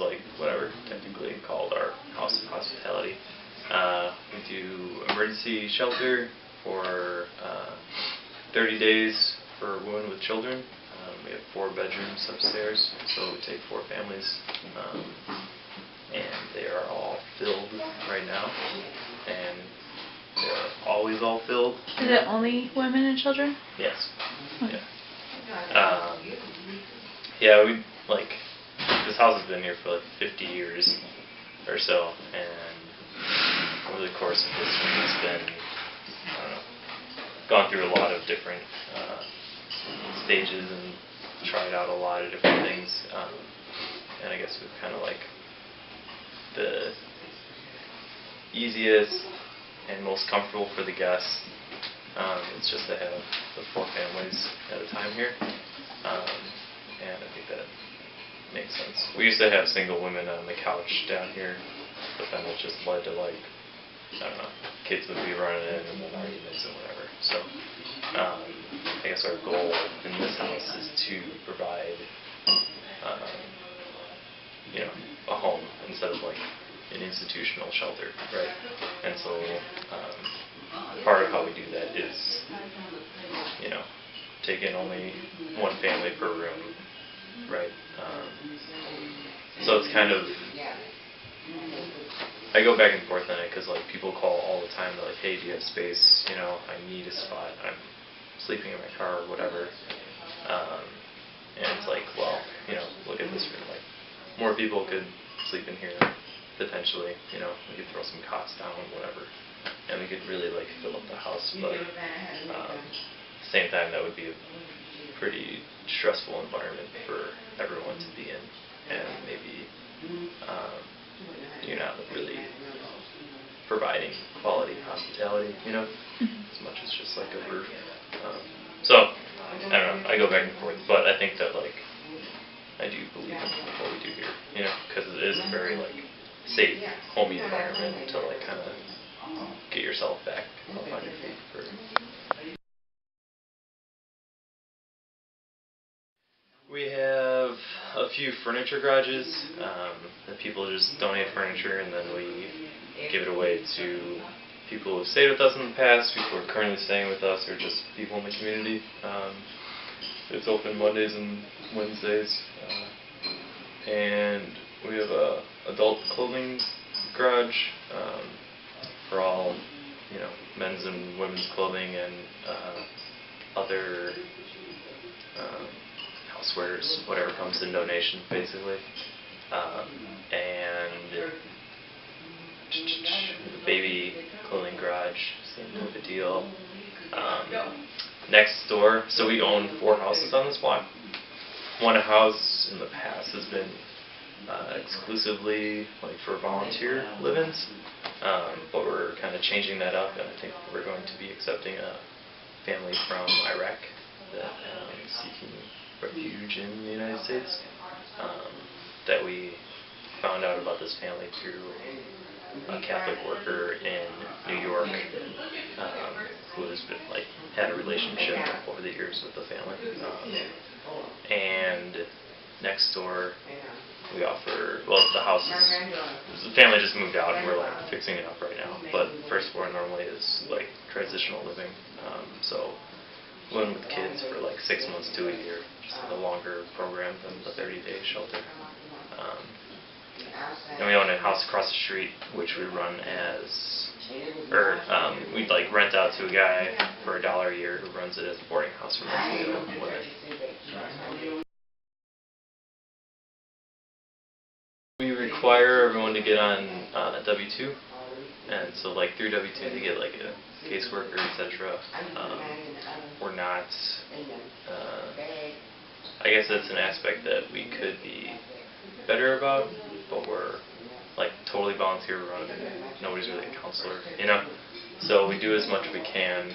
like whatever technically called our house of hospitality. We do emergency shelter for 30 days for women with children. We have 4 bedrooms upstairs, so we take 4 families, and they are all filled right now, and they're always all filled. Is it only women and children? Yes. Okay. Yeah. We this house has been here for like 50 years or so, and over the course of history, it's been, I don't know, gone through a lot of different stages and tried out a lot of different things, and I guess we've kind of like the easiest and most comfortable for the guests. It's just to have the 4 families at a time here, and I think that makes sense. We used to have single women on the couch down here, but then it just led to like, I don't know, kids would be running in and then arguments and whatever. So I guess our goal in this house is to provide a home instead of like an institutional shelter, right? And so part of how we do that is, take in only 1 family per room, right? So it's kind of, I go back and forth on it because like people call all the time. They're like, "Hey, do you have space? I need a spot. I'm sleeping in my car or whatever." And it's like, well, look at this room. Like, more people could sleep in here potentially. We could throw some cots down, whatever, and we could really like fill up the house. But at the same time, that would be a pretty stressful environment for everyone to be in, and maybe you're not really providing quality hospitality, as much as just like a roof. So I don't know. I go back and forth, but I think that like I do believe in what we do here, because it is a very like safe, homey environment to like kind of get yourself back up on your feet for. We have a few furniture garages that people just donate furniture, and then we give it away to people who stayed with us in the past, people who are currently staying with us, or just people in the community. It's open Mondays and Wednesdays, and we have a adult clothing garage for all men's and women's clothing and other housewares, whatever comes in donation, basically. And the baby clothing garage, same type of deal. Next door, so we own 4 houses on this block. One house in the past has been exclusively like for volunteer live-ins, but we're kind of changing that up, and I think we're going to be accepting a family from Iraq that is seeking refuge in the United States. That we found out about this family through a Catholic worker in New York who has been had a relationship over the years with the family. And next door we offer, the house is, the family just moved out and we're fixing it up right now, but first floor normally is transitional living, so living with kids for 6 months to a year, just a longer program than the 30-day shelter. And we own a house across the street, which we run as, we rent out to a guy for $1 a year who runs it as a boarding house for mentally ill women. We require everyone to get on a W-2, and so through W-2 they get a caseworker, etc. We're not, I guess that's an aspect that we could be better about, but we're totally volunteer run. Nobody's really a counselor, so we do as much as we can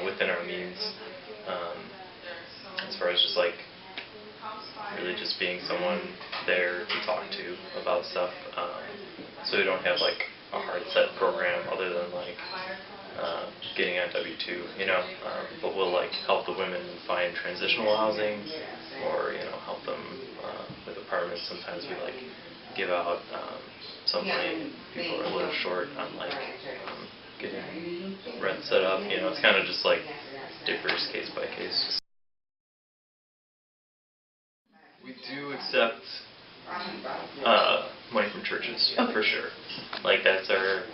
within our means, as far as just really just being someone there to talk to about stuff, so we don't have a hard set program other than getting on W-2, but we'll help the women find transitional housing, or help them with apartments. Sometimes we give out some money. People are a little short on like getting rent set up. It's kind of just like differs case by case. We do accept money from churches, for sure. Like, that's our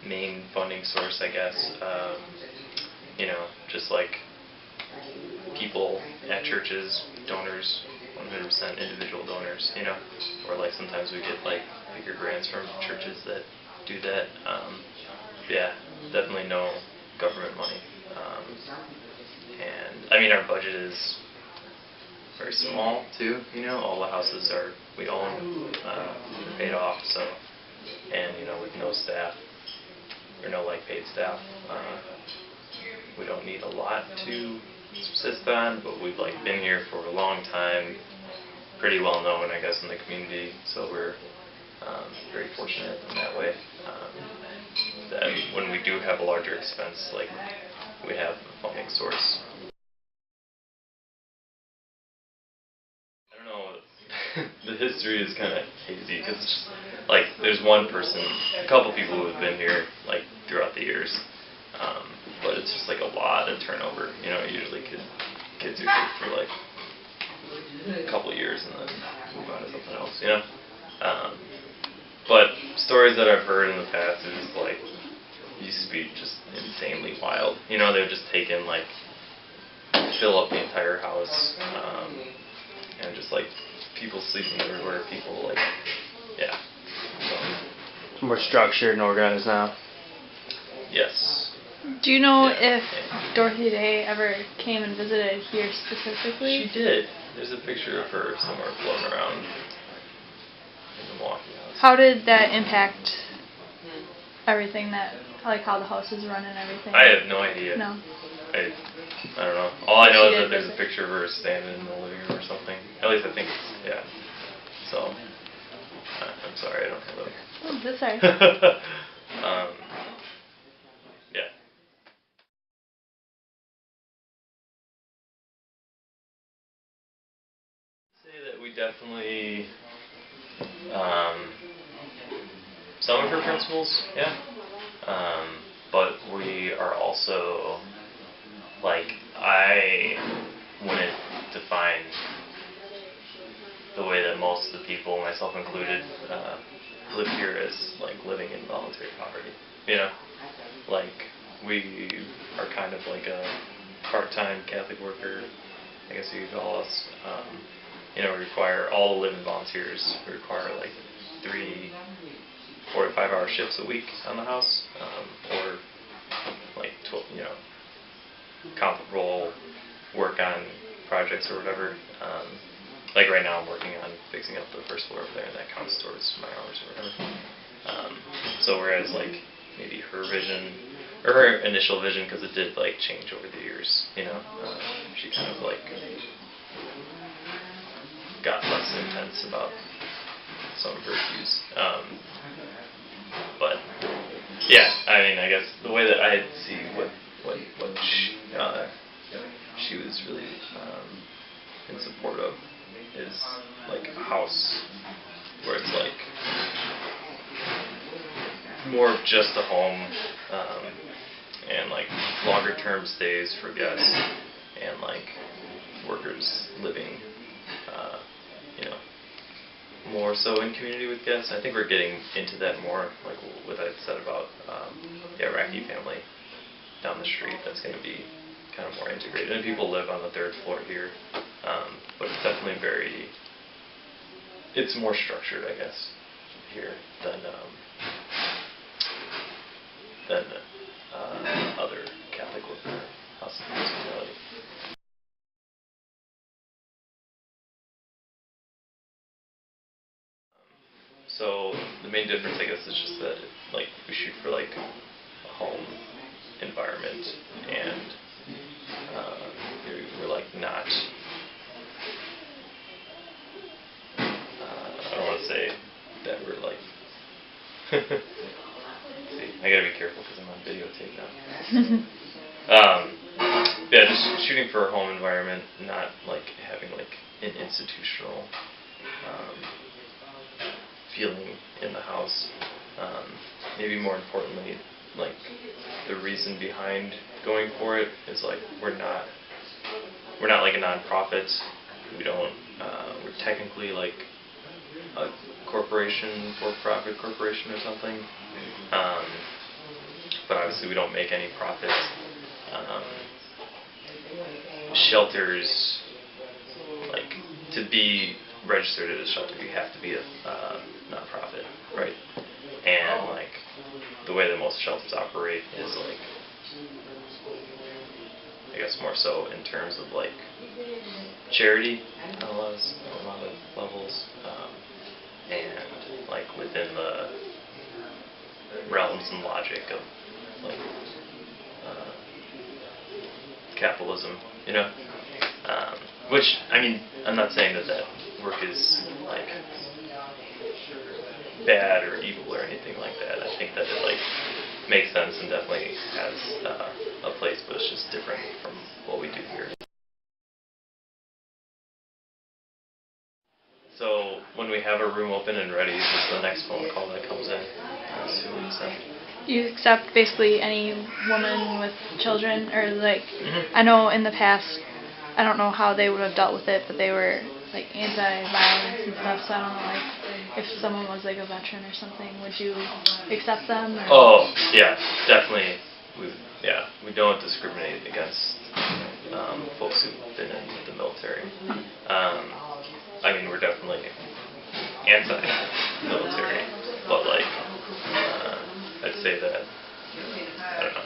main funding source, I guess. Just like people at churches, donors, 100% individual donors, or like sometimes we get like bigger grants from churches that do that. Yeah, definitely no government money. And I mean, our budget is very small too. All the houses we own, they're paid off. So, and with no staff or no like paid staff, we don't need a lot to subsist on. But we've like been here for a long time, pretty well known, I guess, in the community. So we're very fortunate in that way. That when we do have a larger expense, like we have a funding source. The history is kind of hazy because it's just like there's one person, a couple people who have been here like throughout the years, but it's just like a lot of turnover. Usually kids are here for like a couple years and then move on to something else. But stories that I've heard in the past is like used to be just insanely wild. They're just taking like fill up the entire house, and just like people sleeping everywhere, people like, yeah. So. More structured and organized now. Yes. Do you know if Dorthy Day ever came and visited here specifically? She did. There's a picture of her somewhere floating around in the Milwaukee house. How did that impact everything like how the house is run and everything? I have no idea. No. I don't know. All I know is that there's a picture of her standing in the living room or something. At least I think yeah. So, I'm sorry, I don't have a... Oh, that's sorry. Yeah. Say that we definitely, some of her principles, yeah. But we are also, like, I wouldn't define the way that most of the people, myself included, live here as like living in voluntary poverty. Like we are kind of like a part-time Catholic worker, I guess you could call us. We require all the living volunteers. We require like 3 4 to 5 hour shifts a week on the house, or like 12, comparable work on projects or whatever. Like right now I'm working on fixing up the first floor over there, and that counts towards my hours or whatever. So whereas like maybe her vision, or her initial vision, because it did like change over the years, she kind of like got less intense about some of her views. But yeah, I mean, I guess the way that I see what she was really in support of is like a house where it's like more of just a home, and like longer term stays for guests and like workers living more so in community with guests. I think we're getting into that more, like what I said about the Iraqi family down the street. That's going to be kind of more integrated, and people live on the 3rd floor here, but it's definitely it's more structured, I guess, here than other Catholic worker hospitality. So the main difference, I guess, is just that like we shoot for like a home environment, and we're like not. I don't want to say that we're like. See, I gotta be careful because I'm on videotape now. Yeah, just shooting for a home environment, not like having like an institutional feeling in the house. Maybe more importantly, like the reason behind going for it is like we're not like a nonprofit. We don't. We're technically like a corporation, for-profit corporation or something. But obviously we don't make any profits. Shelters, like to be registered as a shelter, you have to be a nonprofit, right? And like the way that most shelters operate is like, I guess more so in terms of like charity on a lot of levels, and like within the realms and logic of like capitalism, you know. Which, I mean, I'm not saying that work is like bad or evil or anything like that. I think that it like makes sense and definitely has a place, but it's just different from what we do here. So when we have a room open and ready, this is the next phone call that comes in. That's who we accept. You accept basically any woman with children, or like, I know in the past, I don't know how they would have dealt with it, but they were like anti-violence and stuff, so I don't know, like, if someone was like a veteran or something, would you accept them? Or? Oh, yeah, definitely. We don't discriminate against folks who've been in the military. I mean, we're definitely anti-military, but like, I'd say that, I don't know.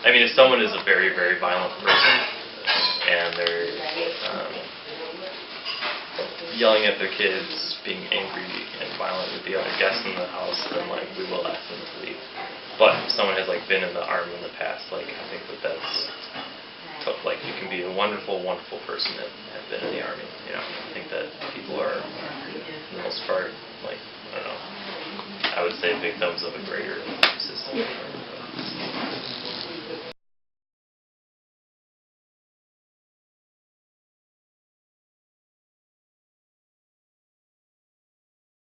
I mean, if someone is a very, very violent person and they're yelling at their kids, being angry and violent with the other guests in the house, then like we will ask them to leave. But if someone has like been in the army in the past, like I think that's tough. Like you can be a wonderful, wonderful person and have been in the army. You know, I think that people are, for the most part, like I don't know. I would say victims of a greater system.